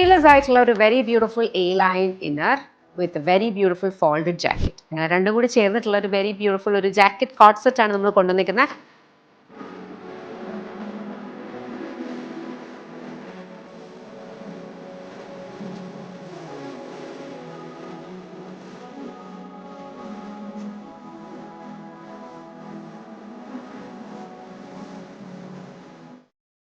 Sleeveless ആയിട്ടുള്ള ഒരു very beautiful A line inner with very beautiful folded jacket. രണ്ടും കൂടി ചേർന്നിട്ടുള്ള ഒരു വെരി ബ്യൂട്ടിഫുൾ ഒരു ജാക്കറ്റ് കോട്ട് സെറ്റ് ആണ് നമ്മൾ കൊണ്ടുവന്നിരിക്കുന്നത്.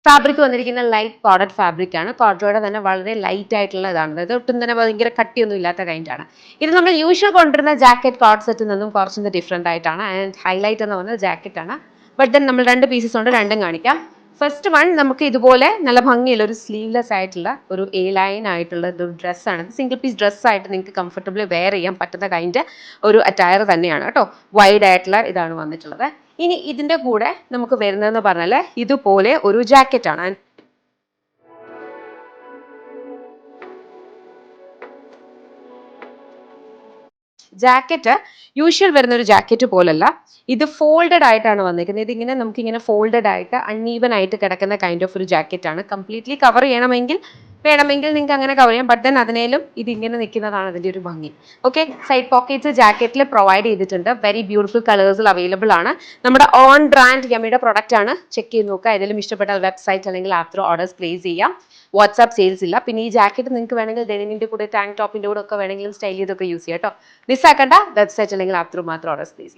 ഫാബ്രിക് വന്നിരിക്കുന്ന ലൈറ്റ് കോട്ടൺ ഫാബ്രിക് ആണ്. കോട്ടയുടെ തന്നെ വളരെ ലൈറ്റ് ആയിട്ടുള്ള ഇതാണ്. അതായത് ഒട്ടും തന്നെ ഭയങ്കര കട്ടിയൊന്നും ഇല്ലാത്ത കൈൻഡാണ്. ഇത് നമ്മൾ യൂഷ്വൽ കൊണ്ടുവരുന്ന ജാക്കറ്റ് കോട്ട് സെറ്റിൽ നിന്നും കുറച്ചൊന്ന് ഡിഫറെൻ്റ് ആയിട്ടാണ്. ആൻഡ് ഹൈലൈറ്റ് എന്ന് പറയുന്നത് ജാക്കറ്റ് ആണ്. ബട്ട് ദെൻ നമ്മൾ രണ്ട് പീസസ് ഉണ്ട്, രണ്ടും കാണിക്കാം. ഫസ്റ്റ് വൺ നമുക്ക് ഇതുപോലെ നല്ല ഭംഗിയുള്ള ഒരു സ്ലീവ്ലെസ് ആയിട്ടുള്ള ഒരു എ ലൈൻ ആയിട്ടുള്ള ഒരു ഡ്രസ്സാണ്. സിംഗിൾ പീസ് ഡ്രസ്സായിട്ട് നിങ്ങൾക്ക് കംഫർട്ടബിളി വെയർ ചെയ്യാൻ പറ്റുന്ന കൈൻഡ് ഒരു അറ്റയർ തന്നെയാണ് കേട്ടോ. വൈഡ് ആയിട്ടുള്ള ഇതാണ് വന്നിട്ടുള്ളത്. ഇനി ഇതിൻ്റെ കൂടെ നമുക്ക് വരുന്നതെന്ന് പറഞ്ഞാൽ ഇതുപോലെ ഒരു ജാക്കറ്റാണ്. ജാക്കറ്റ് യൂഷ്വൽ വരുന്ന ഒരു ജാക്കറ്റ് പോലല്ല, ഇത് ഫോൾഡഡ് ആയിട്ടാണ് വന്നിരിക്കുന്നത്. ഇതിങ്ങനെ നമുക്കിങ്ങനെ ഫോൾഡഡ് ആയിട്ട് അൺഈവൻ ആയിട്ട് കിടക്കുന്ന കൈൻഡ് ഓഫ് ഒരു ജാക്കറ്റ് ആണ്. കംപ്ലീറ്റ്ലി കവർ വേണമെങ്കിൽ നിങ്ങൾക്ക് അങ്ങനെ കവർ ചെയ്യാം. ബട്ട് ദെൻ അതിനേലും ഇതിങ്ങനെ നിൽക്കുന്നതാണ് അതിൻ്റെ ഒരു ഭംഗി. ഓക്കെ, സൈഡ് പോക്കറ്റ്സ് ജാക്കറ്റിൽ പ്രൊവൈഡ് ചെയ്തിട്ടുണ്ട്. വെരി ബ്യൂട്ടിഫുൾ കളേഴ്സിൽ അവൈലബിൾ ആണ്. നമ്മുടെ ഓൺ ബ്രാൻഡ് യമ്മിയുടെ പ്രൊഡക്റ്റ് ആണ്. ചെക്ക് ചെയ്ത് നോക്കുക. ഏതെങ്കിലും ഇഷ്ടപ്പെട്ട വെബ്സൈറ്റ് അല്ലെങ്കിൽ ആപ്പ് ത്രൂ ഓർഡേഴ്സ് പ്ലേസ് ചെയ്യാം. വാട്സ്ആപ്പ് സെയിൽസ് ഇല്ല. പിന്നെ ഈ ജാക്കറ്റ് നിങ്ങൾക്ക് വേണമെങ്കിൽ ഡെനിമിൻ്റെ കൂടെ ടാങ്ക് ടോപ്പിൻ്റെ കൂടെ ഒക്കെ വേണമെങ്കിലും സ്റ്റൈൽ ചെയ്തൊക്കെ യൂസ് ചെയ്യാം കേട്ടോ. മിസ്സാക്കണ്ട, വെബ്സൈറ്റ് അല്ലെങ്കിൽ ആപ്പ് ത്രൂ മാത്രം ഓർഡേഴ്സ് പ്ലേസ് ചെയ്യാം.